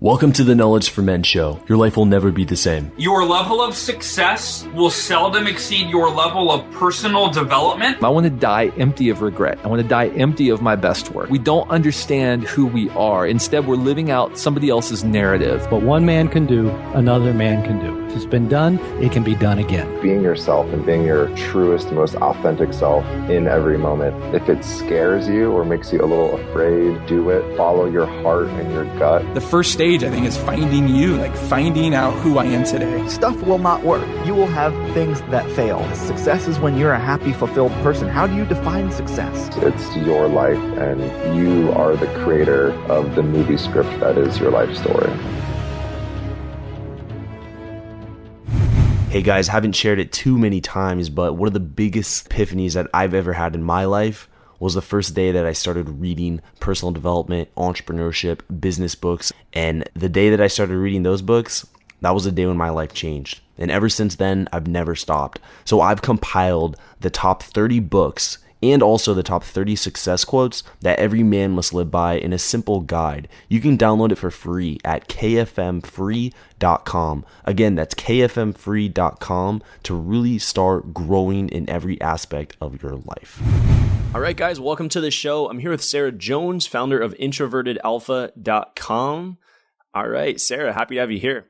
Welcome to the Knowledge for Men show. Your life will never be the same. Your level of success will seldom exceed your level of personal development. I want to die empty of regret. I want to die empty of my best work. We don't understand who we are. Instead, we're living out somebody else's narrative. What one man can do, another man can do. If it's been done, it can be done again. Being yourself and being your truest, most authentic self in every moment. If it scares you or makes you a little afraid, do it. Follow your heart and your gut. The first stage, I think, is finding you, like finding out who I am today. Stuff will not work. You will have things that fail. Success is when you're a happy, fulfilled person. How do you define success? It's your life, and you are the creator of the movie script that is your life story. Hey guys, haven't shared it too many times, but one of the biggest epiphanies that I've ever had in my life was the first day that I started reading personal development, entrepreneurship, business books. And the day that I started reading those books, that was the day when my life changed. And ever since then, I've never stopped. So I've compiled the top 30 books and also the top 30 success quotes that every man must live by in a simple guide. You can download it for free at kfmfree.com. Again, that's kfmfree.com to really start growing in every aspect of your life. All right, guys, welcome to the show. I'm here with Sarah Jones, founder of introvertedalpha.com. All right, Sarah, happy to have you here.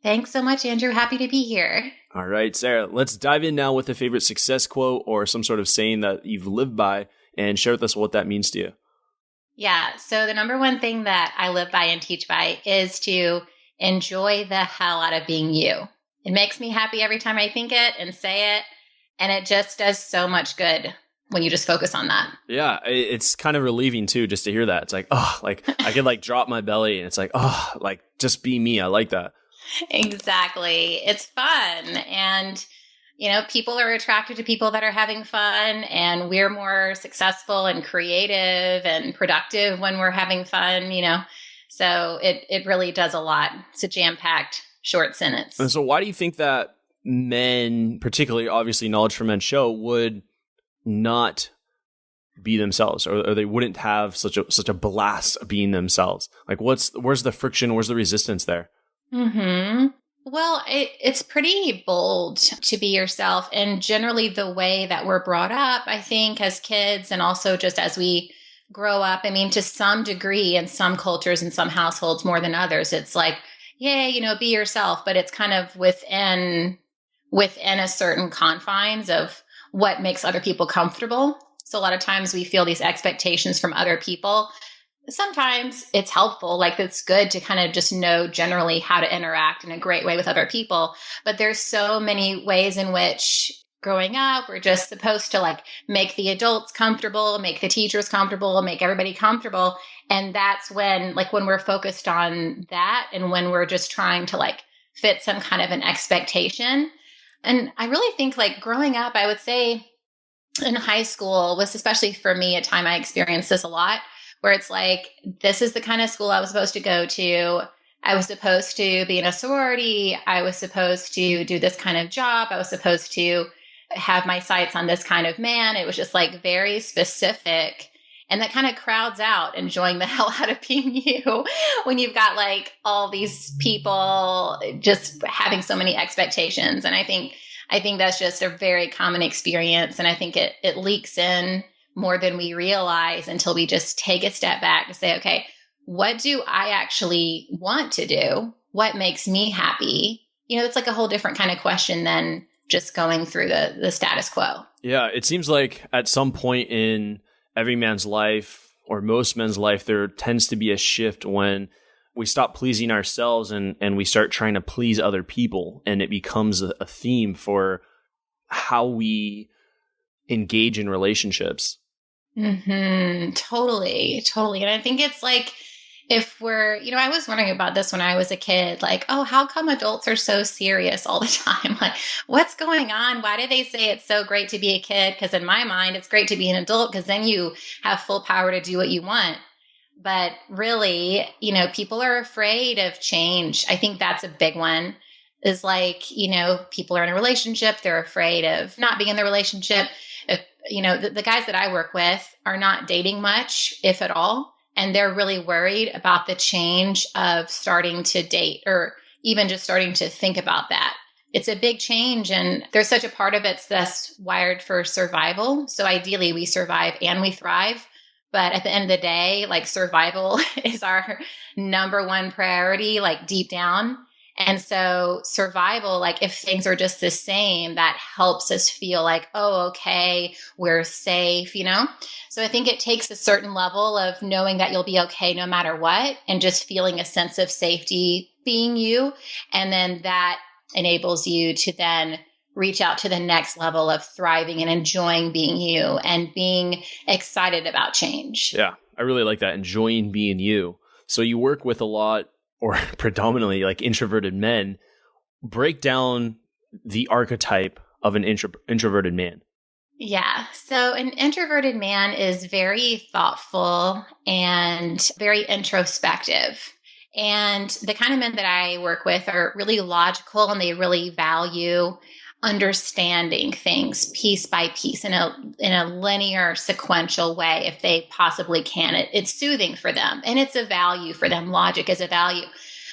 Thanks so much, Andrew. Happy to be here. All right, Sarah, let's dive in now with a favorite success quote or some sort of saying that you've lived by and share with us what that means to you. Yeah. So the number one thing that I live by and teach by is to enjoy the hell out of being you. It makes me happy every time I think it and say it. And it just does so much good when you just focus on that. Yeah, it's kind of relieving too, just to hear that. It's like, oh, like I could like drop my belly and it's like, oh, like just be me. I like that. Exactly. It's fun. And, you know, people are attracted to people that are having fun, and we're more successful and creative and productive when we're having fun, you know. So it really does a lot. It's a jam-packed short sentence. And so why do you think that men, particularly obviously Knowledge for Men show, would not be themselves, or they wouldn't have such a blast of being themselves? Like where's the friction? Where's the resistance there? Well, it's pretty bold to be yourself. And generally the way that we're brought up, I think, as kids and also just as we grow up, I mean, to some degree in some cultures and some households more than others, it's like, yeah, you know, be yourself. But it's kind of within a certain confines of what makes other people comfortable. So a lot of times we feel these expectations from other people. Sometimes it's helpful, like it's good to kind of just know generally how to interact in a great way with other people. But there's so many ways in which growing up, we're just supposed to like make the adults comfortable, make the teachers comfortable, make everybody comfortable. And that's when we're focused on that and when we're just trying to like fit some kind of an expectation. And I really think like growing up, I would say in high school was, especially for me, a time I experienced this a lot, where it's like, this is the kind of school I was supposed to go to. I was supposed to be in a sorority. I was supposed to do this kind of job. I was supposed to have my sights on this kind of man. It was just like very specific. And that kind of crowds out enjoying the hell out of being you when you've got like all these people just having so many expectations. And I think that's just a very common experience. And I think it leaks in more than we realize until we just take a step back and say, okay, what do I actually want to do? What makes me happy? You know, it's like a whole different kind of question than just going through the status quo. Yeah, it seems like at some point in every man's life or most men's life, there tends to be a shift when we stop pleasing ourselves and we start trying to please other people. And it becomes a theme for how we engage in relationships. Totally. And I think it's like, if we're, you know, I was wondering about this when I was a kid, like, oh, how come adults are so serious all the time? Like, what's going on? Why do they say it's so great to be a kid? Because in my mind, it's great to be an adult because then you have full power to do what you want. But really, you know, people are afraid of change. I think that's a big one. Is like, you know, people are in a relationship. They're afraid of not being in the relationship. If, you know, the guys that I work with are not dating much, if at all. and they're really worried about the change of starting to date or even just starting to think about that. It's a big change, and there's such a part of it's that's wired for survival. So ideally we survive and we thrive. But at the end of the day, like survival is our number one priority, like deep down. And so survival, like if things are just the same, that helps us feel like, oh, okay, we're safe, you know? So I think it takes a certain level of knowing that you'll be okay no matter what, and just feeling a sense of safety being you. And then that enables you to then reach out to the next level of thriving and enjoying being you and being excited about change. Yeah, I really like that. Enjoying being you. So you work with a lot, or predominantly like introverted men. Break down the archetype of an introverted man. Yeah. So an introverted man is very thoughtful and very introspective. And the kind of men that I work with are really logical, and they really value understanding things piece by piece in a linear, sequential way if they possibly can. It's soothing for them, and it's a value for them. Logic is a value.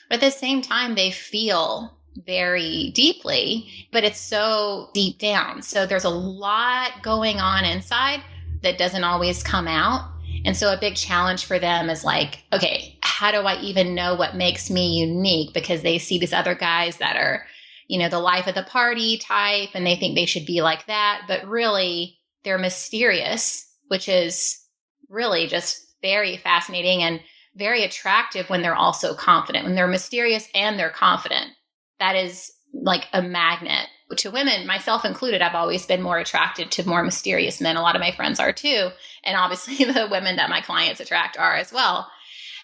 But at the same time, they feel very deeply, but it's so deep down. So there's a lot going on inside that doesn't always come out. And so a big challenge for them is like, okay, how do I even know what makes me unique? Because they see these other guys that are, you know, the life of the party type, and they think they should be like that. But really, they're mysterious, which is really just very fascinating and very attractive when they're also confident. When they're mysterious and they're confident, that is like a magnet to women, myself included. I've always been more attracted to more mysterious men. A lot of my friends are too. And obviously the women that my clients attract are as well.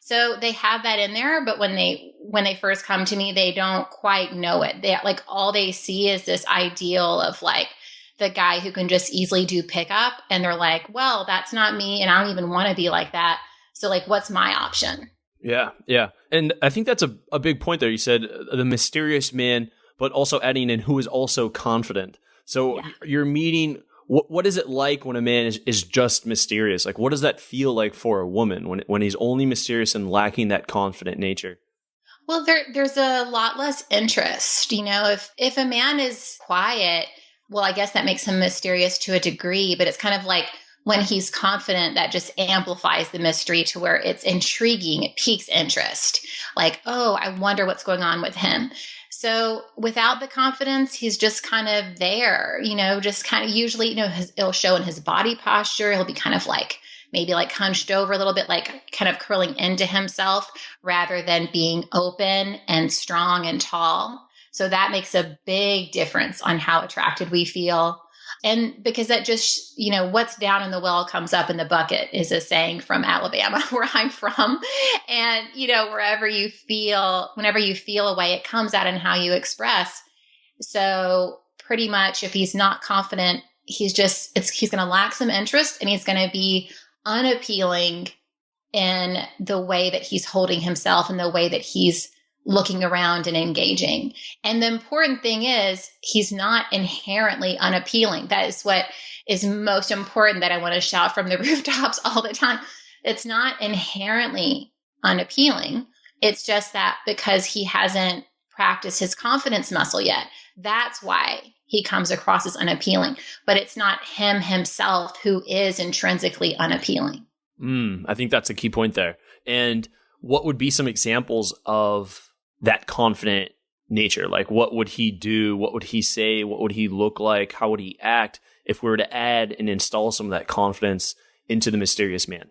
So they have that in there, but when they first come to me, they don't quite know it. They like all they see is this ideal of like the guy who can just easily do pickup. And they're like, well, that's not me. And I don't even want to be like that. So like, what's my option? Yeah. Yeah. And I think that's a big point there. You said the mysterious man, but also adding in who is also confident. So you're meeting, what is it like when a man is just mysterious? Like, what does that feel like for a woman when he's only mysterious and lacking that confident nature? Well, there's a lot less interest. You know, if a man is quiet, well, I guess that makes him mysterious to a degree, but it's kind of like when he's confident, that just amplifies the mystery to where it's intriguing. It piques interest. Like, oh, I wonder what's going on with him. So without the confidence, he's just kind of there, you know, just kind of usually, you know, it'll show in his body posture. He'll be kind of like, maybe like hunched over a little bit, like kind of curling into himself rather than being open and strong and tall. So that makes a big difference on how attracted we feel. And because that just, you know, what's down in the well comes up in the bucket is a saying from Alabama, where I'm from. And, you know, whenever you feel a way, it comes out in how you express. So pretty much if he's not confident, he's going to lack some interest, and he's going to be unappealing in the way that he's holding himself and the way that he's looking around and engaging. And the important thing is he's not inherently unappealing. That is what is most important that I want to shout from the rooftops all the time. It's not inherently unappealing. It's just that because he hasn't practiced his confidence muscle yet, that's why he comes across as unappealing. But it's not him himself who is intrinsically unappealing. I think that's a key point there. And what would be some examples of that confident nature? Like, what would he do? What would he say? What would he look like? How would he act if we were to add and install some of that confidence into the mysterious man?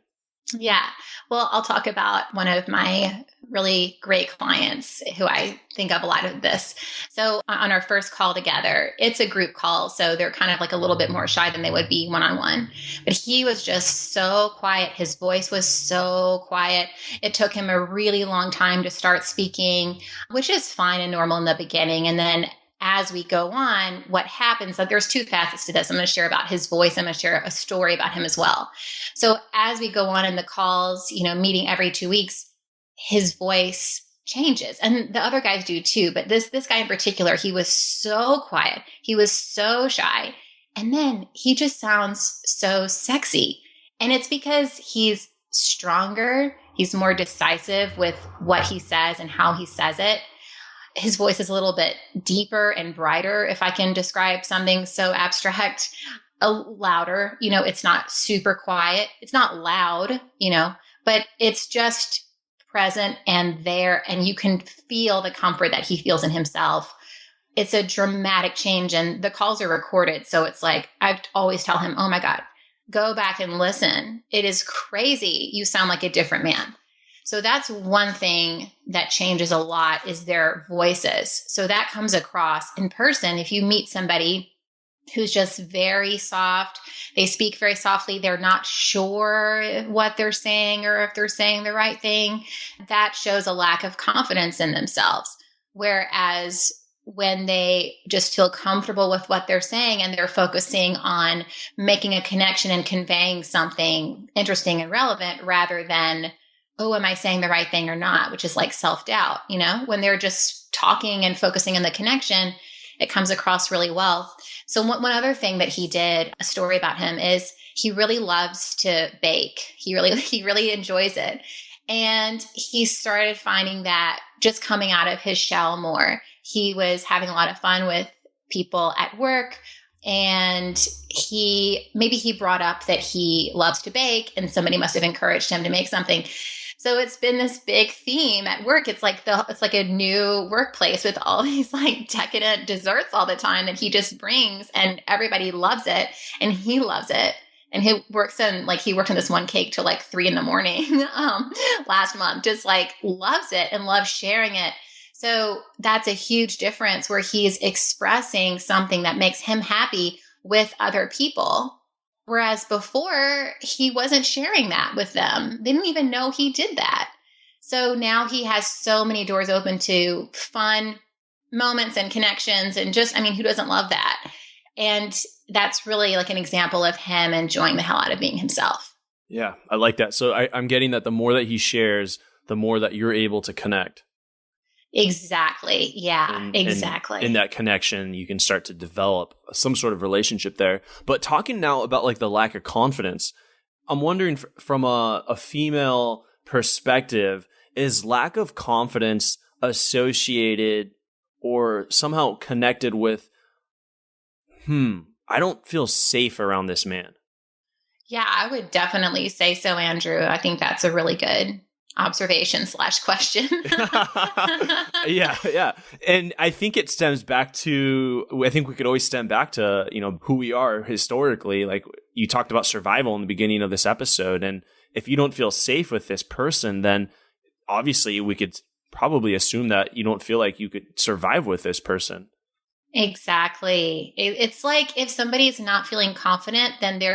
Yeah. Well, I'll talk about one of my really great clients who I think of a lot of this. So on our first call together, it's a group call. So they're kind of like a little bit more shy than they would be one-on-one. But he was just so quiet. His voice was so quiet. It took him a really long time to start speaking, which is fine and normal in the beginning. And then as we go on, what happens, like there's two facets to this. I'm going to share about his voice. I'm going to share a story about him as well. So as we go on in the calls, you know, meeting every 2 weeks, his voice changes, and the other guys do too. But this guy in particular, he was so quiet. He was so shy. And then he just sounds so sexy. And it's because he's stronger. He's more decisive with what he says and how he says it. His voice is a little bit deeper and brighter, if I can describe something so abstract. Louder, it's not super quiet. It's not loud, but it's just present and there, and you can feel the comfort that he feels in himself. It's a dramatic change, and the calls are recorded. So it's like, I always tell him, oh my God, go back and listen. It is crazy. You sound like a different man. So that's one thing that changes a lot, is their voices. So that comes across in person. If you meet somebody who's just very soft, they speak very softly, they're not sure what they're saying or if they're saying the right thing, that shows a lack of confidence in themselves. Whereas when they just feel comfortable with what they're saying and they're focusing on making a connection and conveying something interesting and relevant, rather than, oh, am I saying the right thing or not? Which is like self-doubt, when they're just talking and focusing on the connection, it comes across really well. So one other thing that he did, a story about him, is he really loves to bake. He really enjoys it. And he started finding that just coming out of his shell more. He was having a lot of fun with people at work, and he brought up that he loves to bake, and somebody must have encouraged him to make something. So it's been this big theme at work. It's like a new workplace with all these like decadent desserts all the time that he just brings, and everybody loves it, and he loves it. And he worked on this one cake till like 3 a.m. Last month, just like loves it and loves sharing it. So that's a huge difference, where he's expressing something that makes him happy with other people. Whereas before, he wasn't sharing that with them. They didn't even know he did that. So now he has so many doors open to fun moments and connections, and just, who doesn't love that? And that's really like an example of him enjoying the hell out of being himself. Yeah, I like that. So I'm getting that the more that he shares, the more that you're able to connect. Exactly. Yeah, exactly. And in that connection, you can start to develop some sort of relationship there. But talking now about like the lack of confidence, I'm wondering from a female perspective, is lack of confidence associated or somehow connected with, I don't feel safe around this man? Yeah, I would definitely say so, Andrew. I think that's a really good observation / question. Yeah. And I think it stems back to, I think we could always stem back to, who we are historically. Like you talked about survival in the beginning of this episode. And if you don't feel safe with this person, then obviously we could probably assume that you don't feel like you could survive with this person. Exactly. It's like if somebody's not feeling confident, then they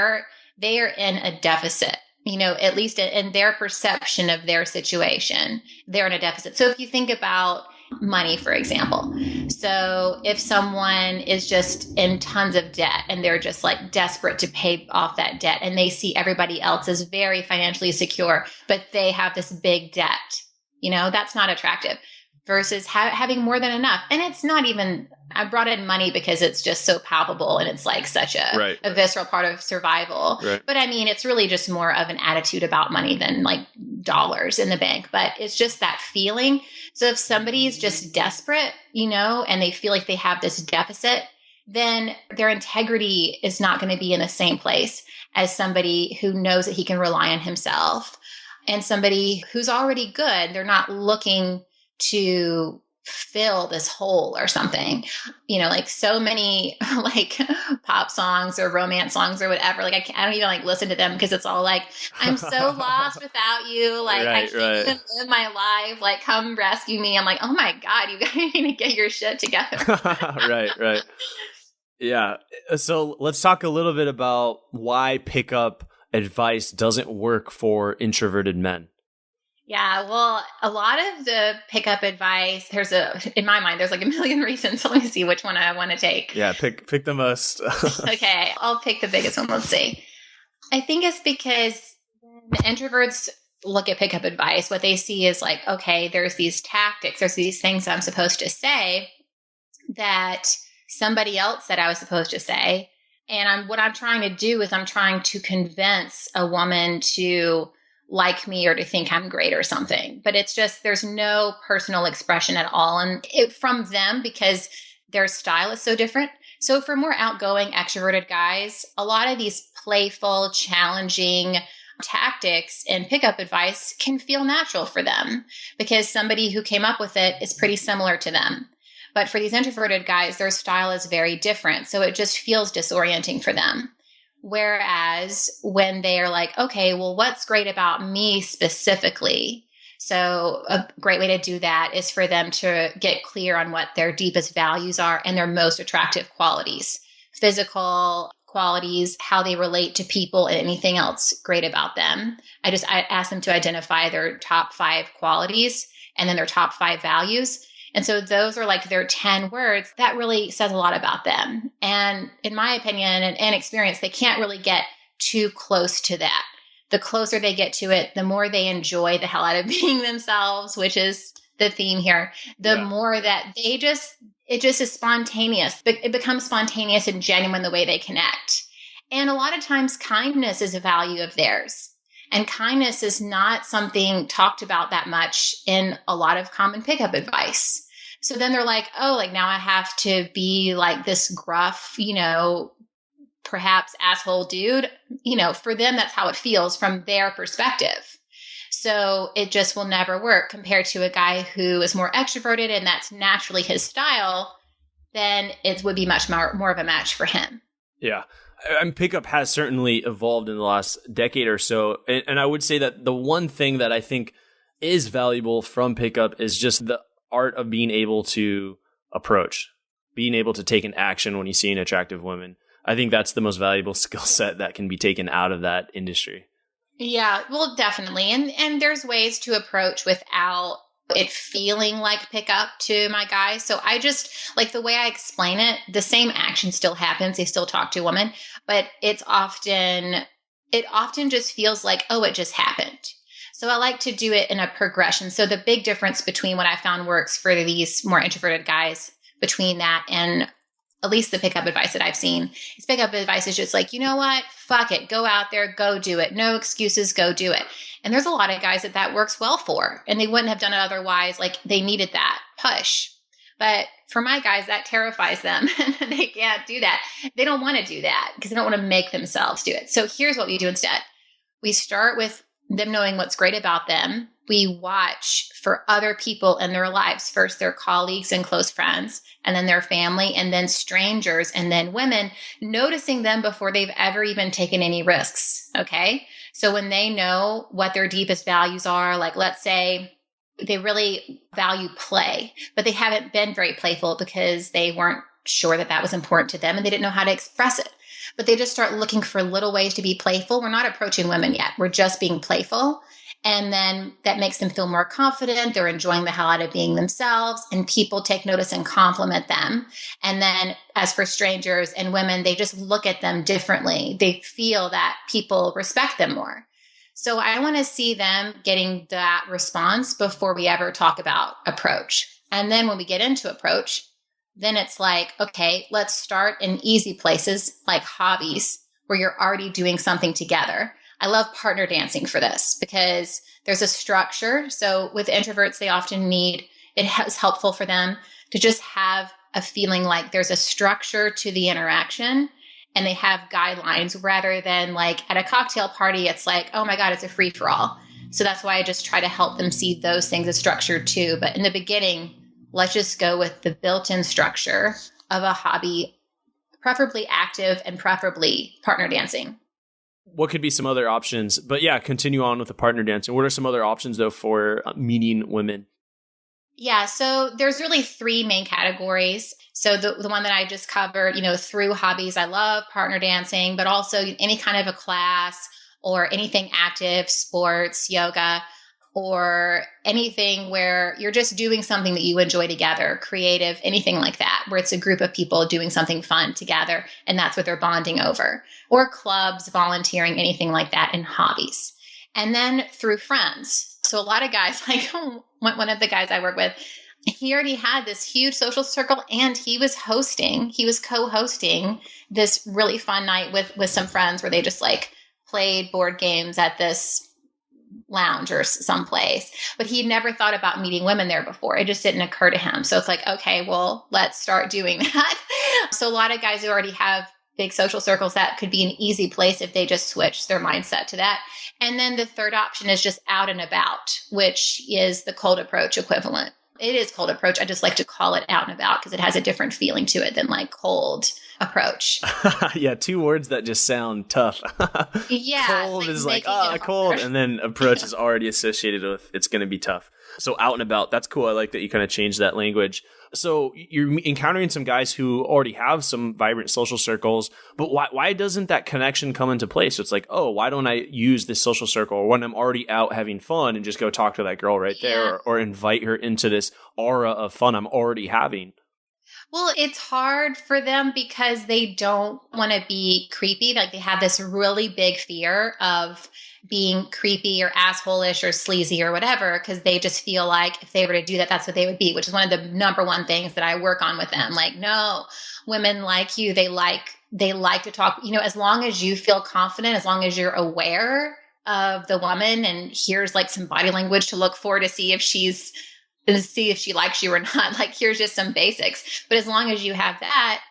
are in a deficit. At least in their perception of their situation, they're in a deficit. So if you think about money, for example, so if someone is just in tons of debt and they're just like desperate to pay off that debt, and they see everybody else as very financially secure, but they have this big debt, that's not attractive. Versus having more than enough. And it's not even, I brought in money because it's just so palpable and it's like such a visceral part of survival. Right. But it's really just more of an attitude about money than like dollars in the bank. But it's just that feeling. So if somebody's just desperate, and they feel like they have this deficit, then their integrity is not going to be in the same place as somebody who knows that he can rely on himself, and somebody who's already good. They're not looking to fill this hole or something, like so many like pop songs or romance songs or whatever. Like I don't even like listen to them because it's all like, I'm so lost without you. Like I can't even live my life. Like come rescue me. I'm like, oh my God, you guys need to get your shit together. Right. Yeah. So let's talk a little bit about why pickup advice doesn't work for introverted men. Yeah, well, a lot of the pickup advice, in my mind, there's like a million reasons. So let me see which one I want to take. Yeah, pick the most. Okay, I'll pick the biggest one. Let's see. I think it's because when introverts look at pickup advice, what they see is like, okay, there's these tactics, there's these things I'm supposed to say that somebody else said I was supposed to say. And what I'm trying to do is I'm trying to convince a woman to like me or to think I'm great or something. But it's just, there's no personal expression at all. And from them, because their style is so different. So for more outgoing, extroverted guys, a lot of these playful, challenging tactics and pickup advice can feel natural for them because somebody who came up with it is pretty similar to them. But for these introverted guys, their style is very different. So it just feels disorienting for them. Whereas when they are like, okay, well, what's great about me specifically? So a great way to do that is for them to get clear on what their deepest values are and their most attractive qualities, physical qualities, how they relate to people, and anything else great about them. I ask them to identify their top 5 qualities and then their top 5 values. And so those are like their 10 words. That really says a lot about them. And in my opinion and experience, they can't really get too close to that. The closer they get to it, the more they enjoy the hell out of being themselves, which is the theme here. The more that it just is spontaneous. It becomes spontaneous and genuine the way they connect. And a lot of times kindness is a value of theirs. And kindness is not something talked about that much in a lot of common pickup advice. So then they're like, oh, like now I have to be like this gruff, perhaps asshole dude. For them, that's how it feels from their perspective. So it just will never work compared to a guy who is more extroverted and that's naturally his style. Then it would be much more of a match for him. Yeah. And pickup has certainly evolved in the last decade or so. And I would say that the one thing that I think is valuable from pickup is just the art of being able to approach, being able to take an action when you see an attractive woman. I think that's the most valuable skill set that can be taken out of that industry. Yeah, well, definitely. And there's ways to approach without it feeling like pickup to my guys. So I just like the way I explain it, the same action still happens. They still talk to a woman, but it often just feels like, oh, it just happened. So I like to do it in a progression. So the big difference between what I found works for these more introverted guys between that and at least the pickup advice that I've seen is pickup advice is just like, you know what? Fuck it. Go out there. Go do it. No excuses. Go do it. And there's a lot of guys that works well for, and they wouldn't have done it otherwise. Like they needed that push. But for my guys, that terrifies them. They can't do that. They don't want to do that because they don't want to make themselves do it. So here's what we do instead. We start with them knowing what's great about them. We watch for other people in their lives, first their colleagues and close friends, and then their family, and then strangers, and then women, noticing them before they've ever even taken any risks. Okay. So when they know what their deepest values are, like let's say they really value play, but they haven't been very playful because they weren't sure that was important to them and they didn't know how to express it. But they just start looking for little ways to be playful. We're not approaching women yet. We're just being playful. And then that makes them feel more confident. They're enjoying the hell out of being themselves, and people take notice and compliment them. And then as for strangers and women, they just look at them differently. They feel that people respect them more. So I want to see them getting that response before we ever talk about approach. And then when we get into approach, then it's like, okay, let's start in easy places like hobbies where you're already doing something together. I love partner dancing for this because there's a structure. So with introverts, they often need, it is helpful for them to just have a feeling like there's a structure to the interaction and they have guidelines rather than like at a cocktail party, it's like, oh my God, it's a free for all. So that's why I just try to help them see those things as structured too. But in the beginning, let's just go with the built-in structure of a hobby, preferably active and preferably partner dancing. What could be some other options? But yeah, continue on with the partner dancing. What are some other options though for meeting women? Yeah, so there's really 3 main categories. So the one that I just covered, through hobbies, I love partner dancing, but also any kind of a class or anything active, sports, yoga, or anything where you're just doing something that you enjoy together, creative, anything like that, where it's a group of people doing something fun together, and that's what they're bonding over. Or clubs, volunteering, anything like that, and hobbies. And then through friends. So a lot of guys, like one of the guys I work with, he already had this huge social circle, and he was co-hosting this really fun night with some friends where they just like played board games at this lounge or someplace, but he'd never thought about meeting women there before. It just didn't occur to him. So it's like, okay, well, let's start doing that. So a lot of guys who already have big social circles, that could be an easy place if they just switch their mindset to that. And then the third option is just out and about, which is the cold approach equivalent. It is cold approach. I just like to call it out and about because it has a different feeling to it than like cold approach. Yeah, two words that just sound tough. Yeah. Cold is like, cold. And then approach is already associated with it's going to be tough. So out and about, that's cool. I like that you kind of changed that language. So you're encountering some guys who already have some vibrant social circles, but why doesn't that connection come into place? So it's like, oh, why don't I use this social circle or when I'm already out having fun and just go talk to that girl right there or invite her into this aura of fun I'm already having? Well, it's hard for them because they don't want to be creepy. Like they have this really big fear of being creepy or asshole-ish or sleazy or whatever, because they just feel like if they were to do that, that's what they would be, which is one of the number one things that I work on with them. Like, no, women like you, they like to talk, as long as you feel confident, as long as you're aware of the woman and here's like some body language to look for to see if she likes you or not. Like, here's just some basics. But as long as you have that,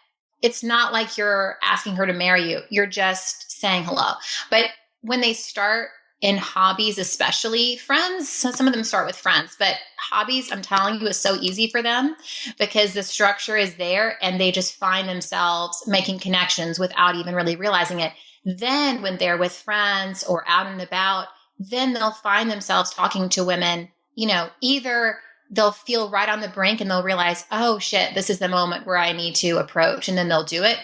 it's not like you're asking her to marry you. You're just saying hello. But when they start in hobbies, especially friends, so some of them start with friends, but hobbies, I'm telling you, is so easy for them because the structure is there and they just find themselves making connections without even really realizing it. Then when they're with friends or out and about, then they'll find themselves talking to women, either they'll feel right on the brink and they'll realize, oh shit, this is the moment where I need to approach, and then they'll do it.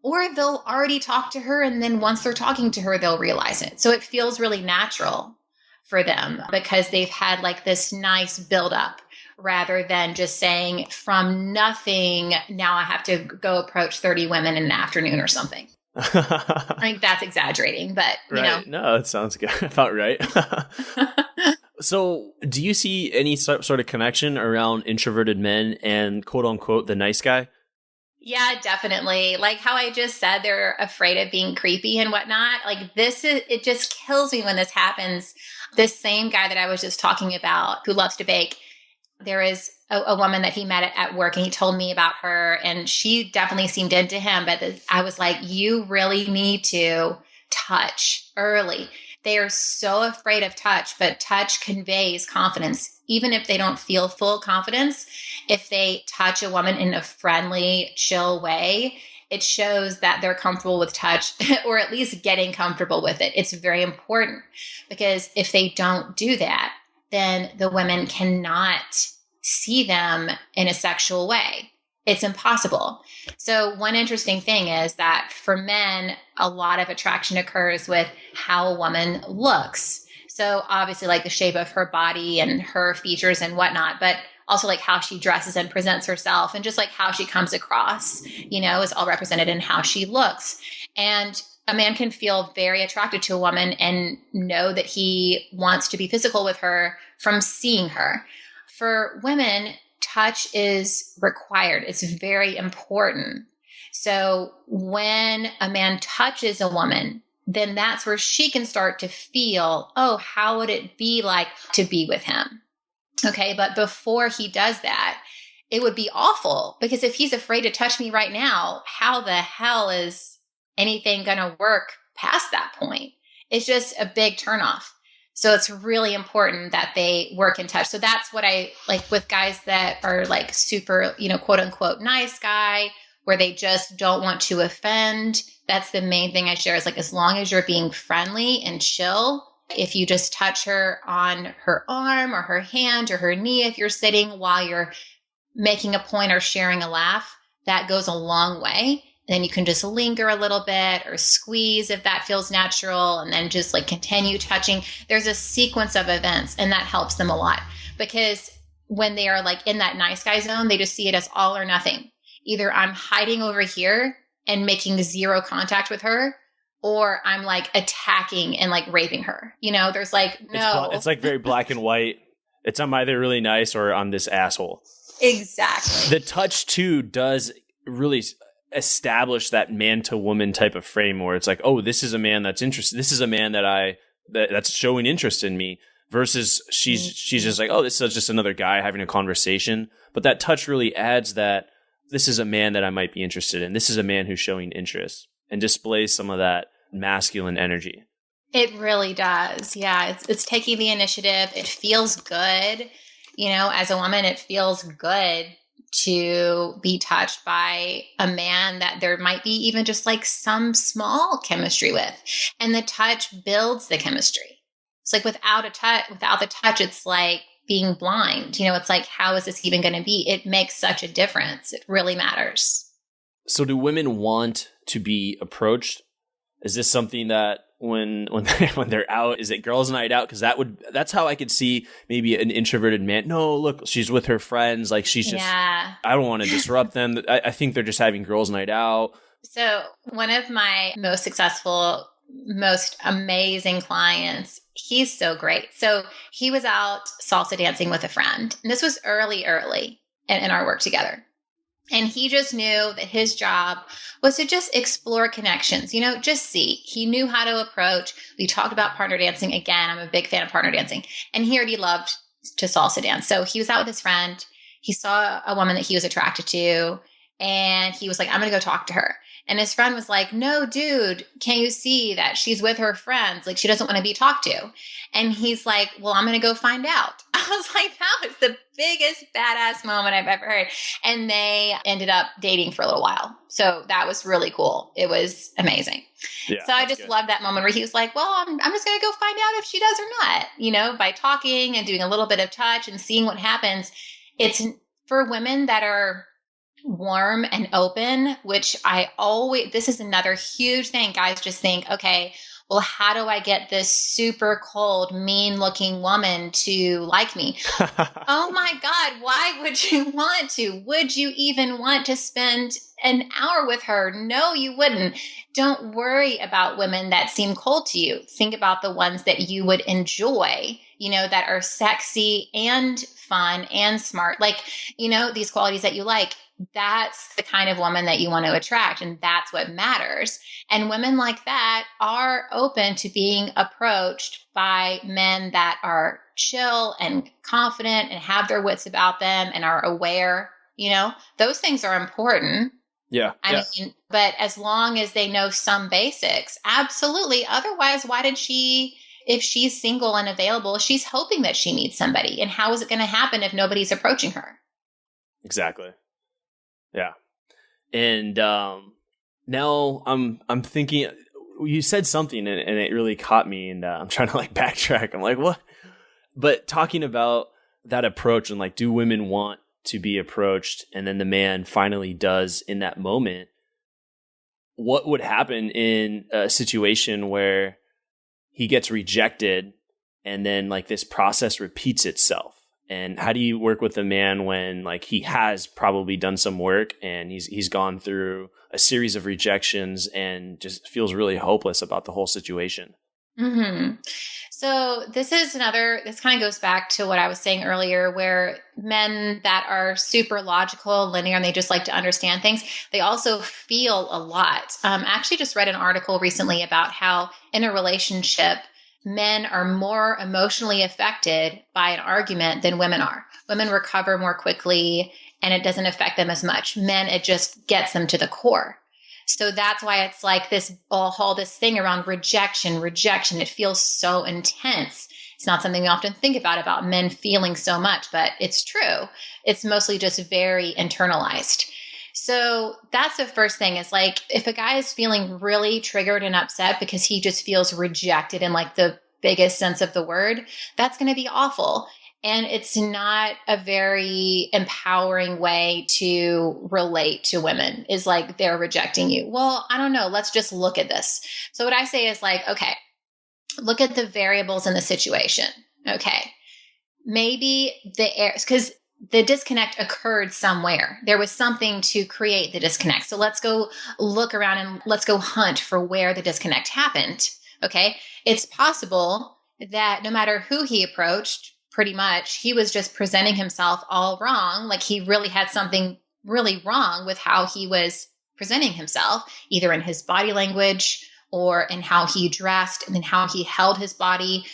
Or they'll already talk to her, and then once they're talking to her, they'll realize it. So it feels really natural for them because they've had like this nice buildup rather than just saying from nothing, now I have to go approach 30 women in an afternoon or something. I think that's exaggerating, but right. No, that sounds good. About right. So do you see any sort of connection around introverted men and quote unquote the nice guy? Yeah, definitely. Like how I just said, they're afraid of being creepy and whatnot. Like it just kills me when this happens. This same guy that I was just talking about who loves to bake, there is a woman that he met at work and he told me about her and she definitely seemed into him. But I was like, you really need to touch early. They are so afraid of touch, but touch conveys confidence. Even if they don't feel full confidence, if they touch a woman in a friendly, chill way, it shows that they're comfortable with touch or at least getting comfortable with it. It's very important because if they don't do that, then the women cannot see them in a sexual way. It's impossible. So one interesting thing is that for men, a lot of attraction occurs with how a woman looks. So obviously like the shape of her body and her features and whatnot, but also like how she dresses and presents herself and just like how she comes across, is all represented in how she looks. And a man can feel very attracted to a woman and know that he wants to be physical with her from seeing her. For women, touch is required. It's very important. So when a man touches a woman, then that's where she can start to feel, oh, how would it be like to be with him? Okay, but before he does that, it would be awful because if he's afraid to touch me right now, how the hell is anything going to work past that point? It's just a big turnoff. So it's really important that they work in touch. So that's what I like with guys that are like super, quote unquote, nice guy, where they just don't want to offend. That's the main thing I share is like, as long as you're being friendly and chill, if you just touch her on her arm or her hand or her knee, if you're sitting while you're making a point or sharing a laugh, that goes a long way. And then you can just linger a little bit or squeeze if that feels natural and then just like continue touching. There's a sequence of events and that helps them a lot because when they are like in that nice guy zone, they just see it as all or nothing. Either I'm hiding over here and making zero contact with her, or I'm like attacking and like raping her. There's like, no. It's like very black and white. It's I'm either really nice or I'm this asshole. Exactly. The touch too does really establish that man to woman type of frame where it's like, oh, this is a man that's interested. This is a man that's showing interest in me. versus she's just like, oh, this is just another guy having a conversation. But that touch really adds that this is a man that I might be interested in. This is a man who's showing interest and displays some of that masculine energy. It really does. Yeah. It's taking the initiative. It feels good. You know, as a woman, it feels good to be touched by a man that there might be even just like some small chemistry with. And the touch builds the chemistry. It's like without the touch, it's like being blind. You know, it's like, how is this even going to be? It makes such a difference. It really matters. So do women want to be approached? Is this something that when they're out, is it girls' night out? Because that's how I could see maybe an introverted man. No, look, she's with her friends. Like she's just, I don't want to disrupt them. I think they're just having girls' night out. So one of my most successful, most amazing clients, he's so great. So he was out salsa dancing with a friend. And this was early in our work together. And he just knew that his job was to just explore connections, you know, just see. He knew how to approach. We talked about partner dancing. Again, I'm a big fan of partner dancing. And he already loved to salsa dance. So he was out with his friend. He saw a woman that he was attracted to. And he was like, I'm going to go talk to her. And his friend was like, no, dude, can't you see that she's with her friends? Like, she doesn't want to be talked to. And he's like, well, I'm going to go find out. I was like, that was the biggest badass moment I've ever heard. And they ended up dating for a little while. So that was really cool. It was amazing. Yeah, so I just loved that moment where he was like, well, I'm just going to go find out if she does or not, you know, by talking and doing a little bit of touch and seeing what happens. It's for women that are warm and open, which this is another huge thing. Guys just think, okay, well, how do I get this super cold, mean looking woman to like me? Oh my God, why would you want to? Would you even want to spend an hour with her? No, you wouldn't. Don't worry about women that seem cold to you. Think about the ones that you would enjoy, you know, that are sexy and fun and smart. Like, you know, these qualities that you like. That's the kind of woman that you want to attract. And that's what matters. And women like that are open to being approached by men that are chill and confident and have their wits about them and are aware. You know, those things are important. Yeah. I mean, but as long as they know some basics, absolutely. Otherwise, if she's single and available, she's hoping that she meets somebody. And how is it going to happen if nobody's approaching her? Exactly. Yeah. And now I'm thinking, you said something and it really caught me, and I'm trying to like backtrack. I'm like, what? But talking about that approach and like, do women want to be approached? And then the man finally does in that moment. What would happen in a situation where he gets rejected and then like this process repeats itself? And how do you work with a man when like he has probably done some work and he's gone through a series of rejections and just feels really hopeless about the whole situation? Mm-hmm. So this kind of goes back to what I was saying earlier, where men that are super logical, linear, and they just like to understand things, they also feel a lot. I actually just read an article recently about how in a relationship, men are more emotionally affected by an argument than women are. Women recover more quickly and it doesn't affect them as much. Men, it just gets them to the core. So that's why it's like this thing around rejection. It feels so intense. It's not something we often think about men feeling so much, but it's true. It's mostly just very internalized. So that's the first thing, is like, if a guy is feeling really triggered and upset because he just feels rejected in like the biggest sense of the word, that's going to be awful. And it's not a very empowering way to relate to women, is like, they're rejecting you. Well, I don't know. Let's just look at this. So what I say is like, okay, look at the variables in the situation. Okay. Maybe because the disconnect occurred somewhere. There was something to create the disconnect. So let's go look around and let's go hunt for where the disconnect happened. Okay. It's possible that no matter who he approached, pretty much, he was just presenting himself all wrong. Like he really had something really wrong with how he was presenting himself, either in his body language or in how he dressed and in how he held his body,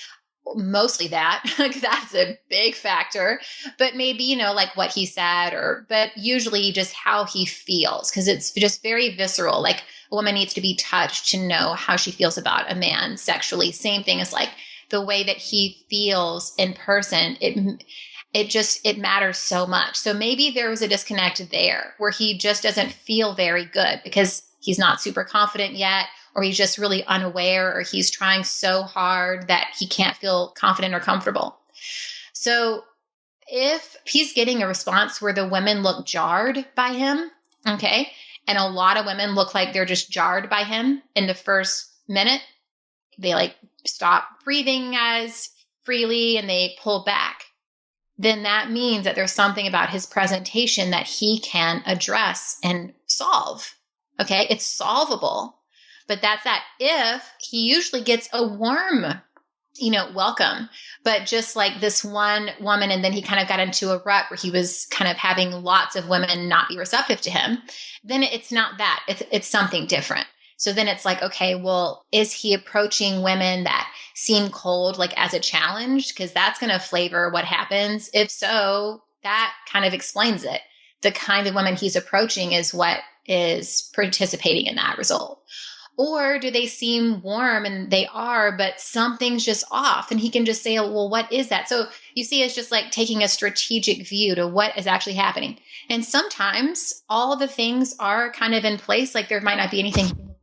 mostly that, because that's a big factor, but maybe, like what he said, but usually just how he feels, because it's just very visceral. Like a woman needs to be touched to know how she feels about a man sexually. Same thing as like the way that he feels in person. It matters so much. So maybe there was a disconnect there where he just doesn't feel very good because he's not super confident yet, or he's just really unaware, or he's trying so hard that he can't feel confident or comfortable. So if he's getting a response where the women look jarred by him, okay, and a lot of women look like they're just jarred by him in the first minute, they like stop breathing as freely and they pull back, then that means that there's something about his presentation that he can address and solve. Okay, it's solvable. But that's that if he usually gets a warm, welcome. But just like this one woman, and then he kind of got into a rut where he was kind of having lots of women not be receptive to him, then it's not that. It's something different. So then it's like, okay, well, is he approaching women that seem cold, like as a challenge? Because that's going to flavor what happens. If so, that kind of explains it. The kind of women he's approaching is what is participating in that result. Or do they seem warm? And they are, but something's just off. And he can just say, oh, well, what is that? So you see, it's just like taking a strategic view to what is actually happening. And sometimes all the things are kind of in place. Like there might not be anything.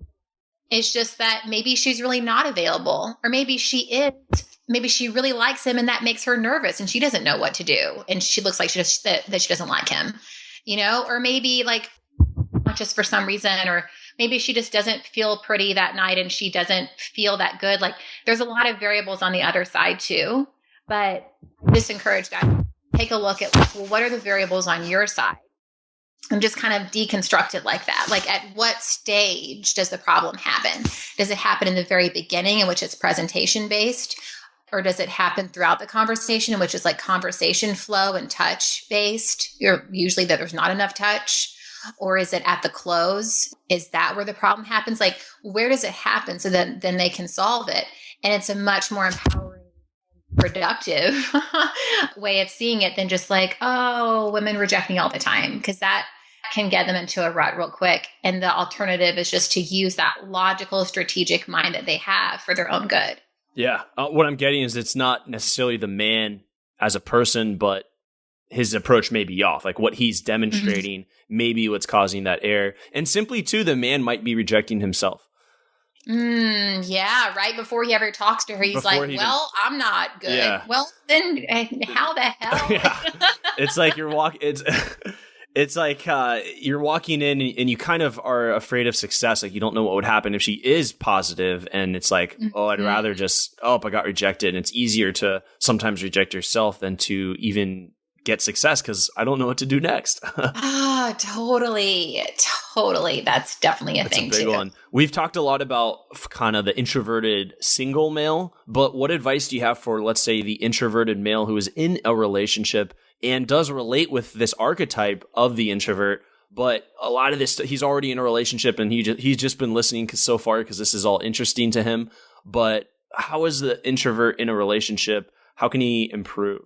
It's just that maybe she's really not available, or maybe she is. Maybe she really likes him and that makes her nervous and she doesn't know what to do. And she looks like that she doesn't like him, or maybe like just for some reason, or maybe she just doesn't feel pretty that night and she doesn't feel that good. Like there's a lot of variables on the other side too, but just encourage that. Take a look at well, what are the variables on your side? And just kind of deconstruct it like that. Like at what stage does the problem happen? Does it happen in the very beginning in which it's presentation based? Or does it happen throughout the conversation in which it's like conversation flow and touch based? Usually that there's not enough touch. Or is it at the close? Is that where the problem happens? Like where does it happen so that then they can solve it? And it's a much more empowering, productive way of seeing it than just like, oh, women reject me all the time, because that can get them into a rut real quick. And the alternative is just to use that logical, strategic mind that they have for their own good. Yeah. What I'm getting is it's not necessarily the man as a person, but his approach may be off. Like what he's demonstrating, maybe what's causing that error. And simply too, the man might be rejecting himself. Yeah. Right before he ever talks to her, he's like, well, I'm not good. Yeah. Well, then how the hell? Yeah. It's like it's like you're walking in and you kind of are afraid of success. Like you don't know what would happen if she is positive, and it's like, oh, I'd rather just, I got rejected. And it's easier to sometimes reject yourself than to even get success because I don't know what to do next. Totally. That's definitely a thing too. That's a big one. We've talked a lot about kind of the introverted single male, but what advice do you have for, let's say, the introverted male who is in a relationship and does relate with this archetype of the introvert, but a lot of this, he's already in a relationship and he's just been listening so far because this is all interesting to him. But how is the introvert in a relationship? How can he improve?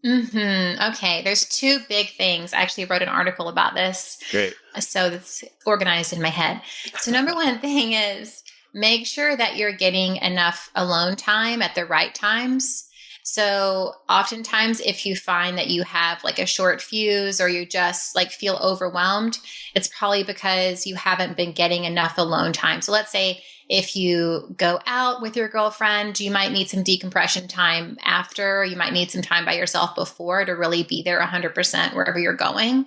Okay. There's two big things. I actually wrote an article about this. Great. So it's organized in my head. So number one thing is make sure that you're getting enough alone time at the right times. So oftentimes if you find that you have like a short fuse or you just like feel overwhelmed, it's probably because you haven't been getting enough alone time. So let's say if you go out with your girlfriend, you might need some decompression time after, you might need some time by yourself before to really be there 100% wherever you're going.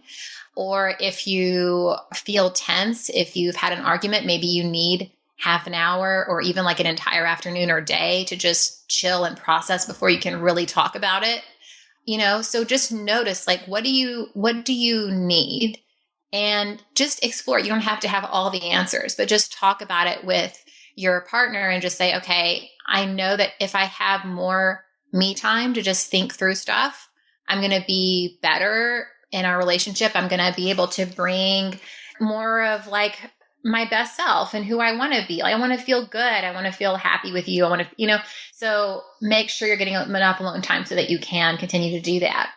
Or if you feel tense, if you've had an argument, maybe you need half an hour or even like an entire afternoon or day to just chill and process before you can really talk about it. So just notice like, what do you need? And just explore. You don't have to have all the answers, but just talk about it with your partner and just say, okay, I know that if I have more me time to just think through stuff, I'm going to be better in our relationship. I'm going to be able to bring more of like my best self and who I want to be. Like, I want to feel good. I want to feel happy with you. I want to, so make sure you're getting enough alone time so that you can continue to do that.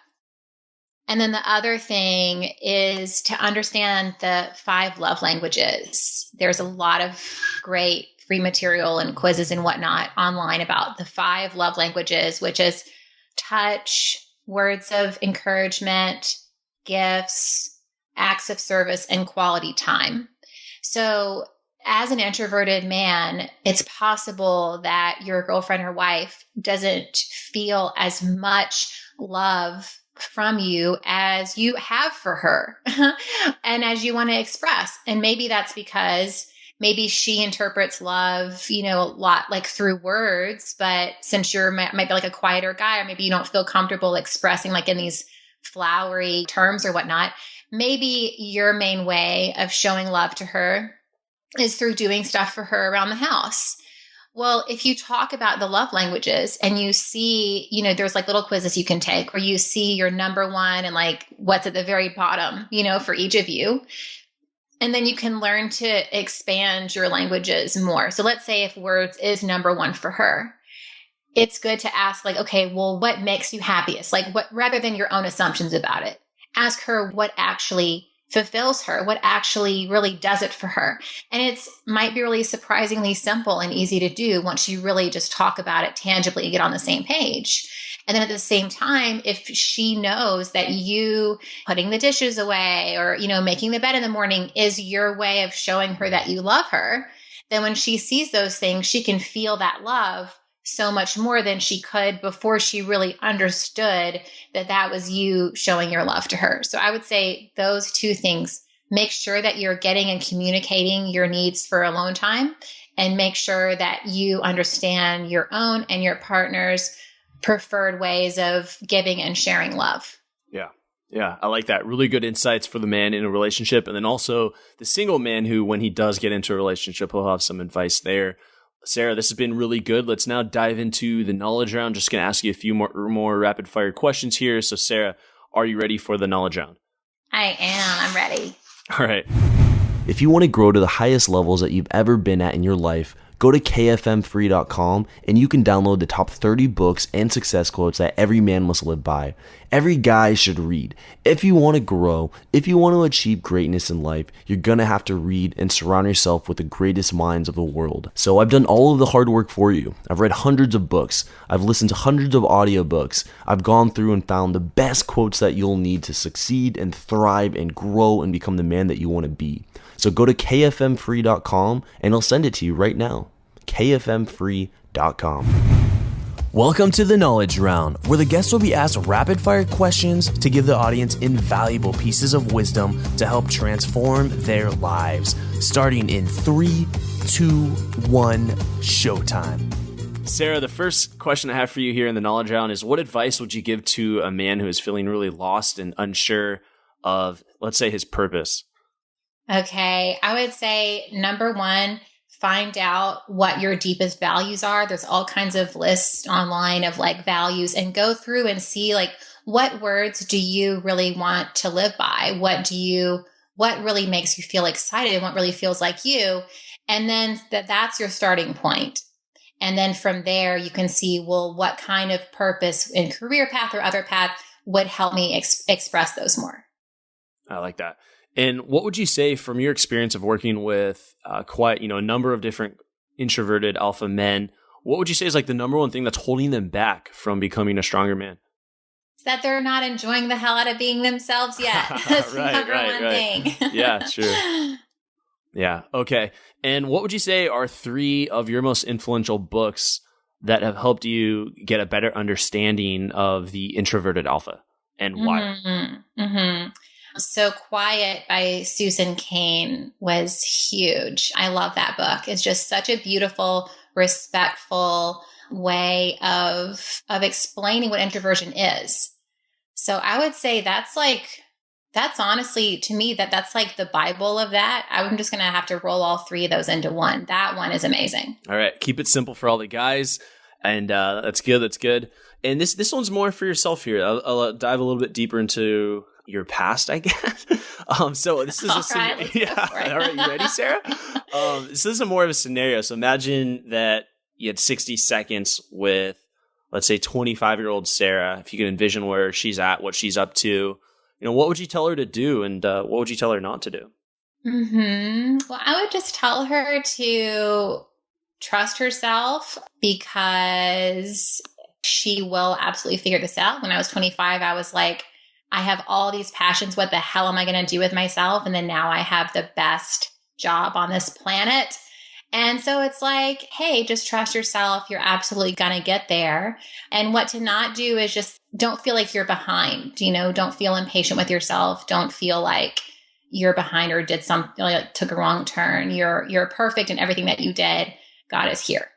And then the other thing is to understand the 5 love languages. There's a lot of great free material and quizzes and whatnot online about the 5 love languages, which is touch, words of encouragement, gifts, acts of service, and quality time. So as an introverted man, it's possible that your girlfriend or wife doesn't feel as much love from you as you have for her and as you want to express. And maybe that's because maybe she interprets love, a lot like through words, but since you're might be like a quieter guy, or maybe you don't feel comfortable expressing like in these flowery terms or whatnot, maybe your main way of showing love to her is through doing stuff for her around the house. Well, if you talk about the love languages and you see, there's like little quizzes you can take where you see your number one and like what's at the very bottom, for each of you. And then you can learn to expand your languages more. So let's say if words is number one for her, it's good to ask like, okay, well, what makes you happiest? Like what, rather than your own assumptions about it, ask her what actually fulfills her, what actually really does it for her. And it might be really surprisingly simple and easy to do once you really just talk about it tangibly and get on the same page. And then at the same time, if she knows that you putting the dishes away or, making the bed in the morning is your way of showing her that you love her, then when she sees those things, she can feel that love so much more than she could before she really understood that that was you showing your love to her. So I would say those 2 things, make sure that you're getting and communicating your needs for alone time, and make sure that you understand your own and your partner's preferred ways of giving and sharing love. Yeah, I like that. Really good insights for the man in a relationship. And then also the single man who, when he does get into a relationship, he'll have some advice there. Sarah, this has been really good. Let's now dive into the knowledge round. Just going to ask you a few more rapid fire questions here. So Sarah, are you ready for the knowledge round? I am. I'm ready. All right. If you want to grow to the highest levels that you've ever been at in your life, go to kfmfree.com and you can download the top 30 books and success quotes that every man must live by. Every guy should read. If you want to grow, if you want to achieve greatness in life, you're going to have to read and surround yourself with the greatest minds of the world. So I've done all of the hard work for you. I've read hundreds of books. I've listened to hundreds of audiobooks. I've gone through and found the best quotes that you'll need to succeed and thrive and grow and become the man that you want to be. So go to kfmfree.com and I'll send it to you right now. kfmfree.com. Welcome to the Knowledge Round, where the guests will be asked rapid-fire questions to give the audience invaluable pieces of wisdom to help transform their lives. Starting in 3, 2, 1, showtime. Sarah, the first question I have for you here in the Knowledge Round is, what advice would you give to a man who is feeling really lost and unsure of, let's say, his purpose? Okay, I would say number 1, find out what your deepest values are. There's all kinds of lists online of like values, and go through and see like what words do you really want to live by? What really makes you feel excited and what really feels like you? And then that's your starting point. And then from there you can see, well, what kind of purpose in career path or other path would help me express those more. I like that. And what would you say from your experience of working with a number of different introverted alpha men, what would you say is like the number one thing that's holding them back from becoming a stronger man? It's that they're not enjoying the hell out of being themselves yet. That's the number one thing. Yeah, sure. Yeah. Okay. And what would you say are 3 of your most influential books that have helped you get a better understanding of the introverted alpha, and why? So Quiet by Susan Cain was huge. I love that book. It's just such a beautiful, respectful way of explaining what introversion is. So I would say that's honestly, to me, that's like the Bible of that. I'm just going to have to roll all 3 of those into one. That one is amazing. All right. Keep it simple for all the guys. And that's good. That's good. And this one's more for yourself here. I'll dive a little bit deeper into your past, I guess. So this is All right, you ready, Sarah? So this is more of a scenario. So imagine that you had 60 seconds with, let's say, 25-year-old Sarah. If you can envision where she's at, what she's up to, what would you tell her to do, and what would you tell her not to do? Well, I would just tell her to trust herself, because she will absolutely figure this out. When I was 25, I was like, I have all these passions. What the hell am I going to do with myself? And then now I have the best job on this planet. And so it's like, hey, just trust yourself. You're absolutely going to get there. And what to not do is just don't feel like you're behind. Don't feel impatient with yourself. Don't feel like you're behind or did something, like took a wrong turn. You're perfect in everything that you did. God is here.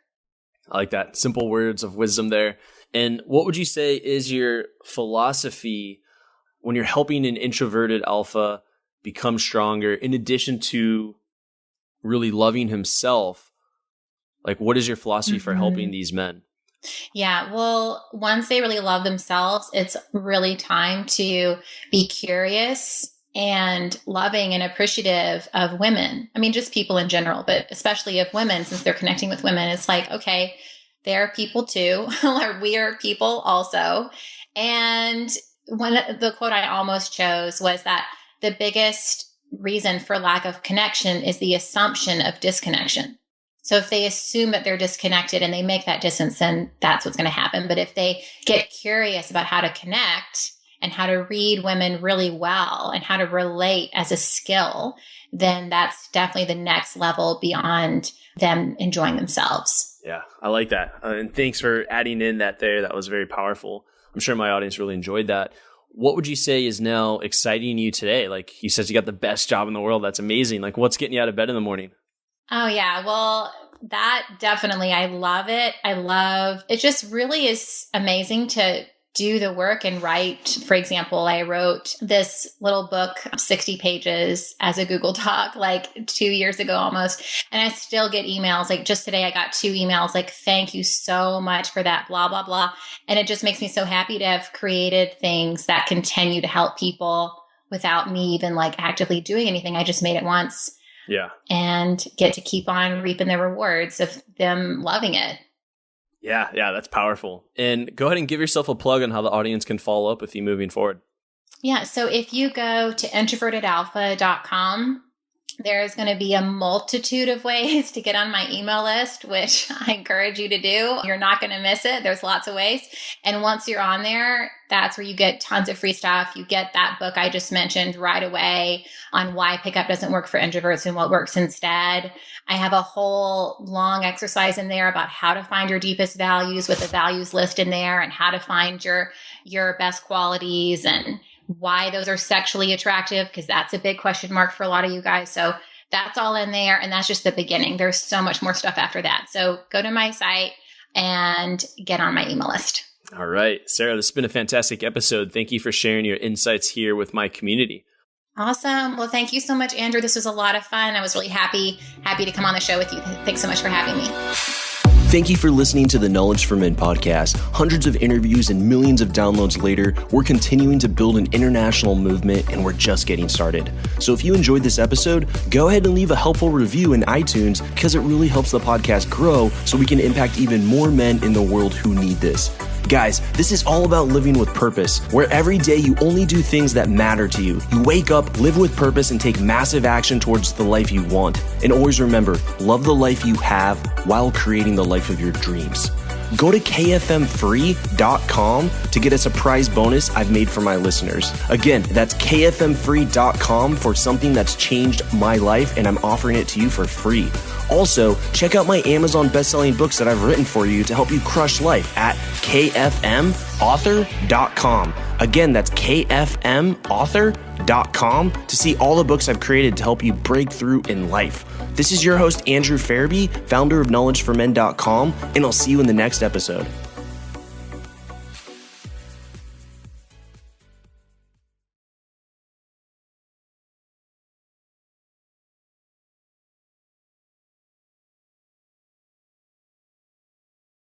I like that. Simple words of wisdom there. And what would you say is your philosophy when you're helping an introverted alpha become stronger, in addition to really loving himself? Like, what is your philosophy for helping these men? Yeah, well, once they really love themselves, it's really time to be curious and loving and appreciative of women. I mean, just people in general, but especially of women, since they're connecting with women. It's like, okay, they're people too. We are people also. And the quote I almost chose was that the biggest reason for lack of connection is the assumption of disconnection. So if they assume that they're disconnected and they make that distance, then that's what's going to happen. But if they get curious about how to connect and how to read women really well and how to relate as a skill, then that's definitely the next level beyond them enjoying themselves. Yeah, I like that. And thanks for adding in that there. That was very powerful. I'm sure my audience really enjoyed that. What would you say is now exciting you today? Like you said, you got the best job in the world. That's amazing. Like, what's getting you out of bed in the morning? Oh, yeah. Well, that definitely, I love it. It just really is amazing to do the work and write. For example, I wrote this little book, 60 pages as a Google Doc, like 2 years ago almost. And I still get emails. Like just today, I got 2 emails like, thank you so much for that, blah, blah, blah. And it just makes me so happy to have created things that continue to help people without me even like actively doing anything. I just made it once. Yeah. And get to keep on reaping the rewards of them loving it. Yeah, that's powerful. And go ahead and give yourself a plug on how the audience can follow up with you moving forward. Yeah, so if you go to introvertedalpha.com, there's going to be a multitude of ways to get on my email list, which I encourage you to do. You're not going to miss it. There's lots of ways. And once you're on there, that's where you get tons of free stuff. You get that book I just mentioned right away on why pickup doesn't work for introverts and what works instead. I have a whole long exercise in there about how to find your deepest values with a values list in there and how to find your best qualities and why those are sexually attractive, because that's a big question mark for a lot of you guys. So that's all in there. And that's just the beginning. There's so much more stuff after that. So go to my site and get on my email list. All right. Sarah, this has been a fantastic episode. Thank you for sharing your insights here with my community. Awesome. Well, thank you so much, Andrew. This was a lot of fun. I was really happy to come on the show with you. Thanks so much for having me. Thank you for listening to the Knowledge for Men podcast. Hundreds of interviews and millions of downloads later, we're continuing to build an international movement, and we're just getting started. So if you enjoyed this episode, go ahead and leave a helpful review in iTunes, because it really helps the podcast grow so we can impact even more men in the world who need this. Guys, this is all about living with purpose, where every day you only do things that matter to you. You wake up, live with purpose, and take massive action towards the life you want. And always remember, love the life you have while creating the life of your dreams. Go to kfmfree.com to get a surprise bonus I've made for my listeners. Again, that's kfmfree.com for something that's changed my life, and I'm offering it to you for free. Also, check out my Amazon best-selling books that I've written for you to help you crush life at kfmauthor.com. Again, that's kfmauthor.com to see all the books I've created to help you break through in life. This is your host, Andrew Farabee, founder of knowledgeformen.com, and I'll see you in the next episode.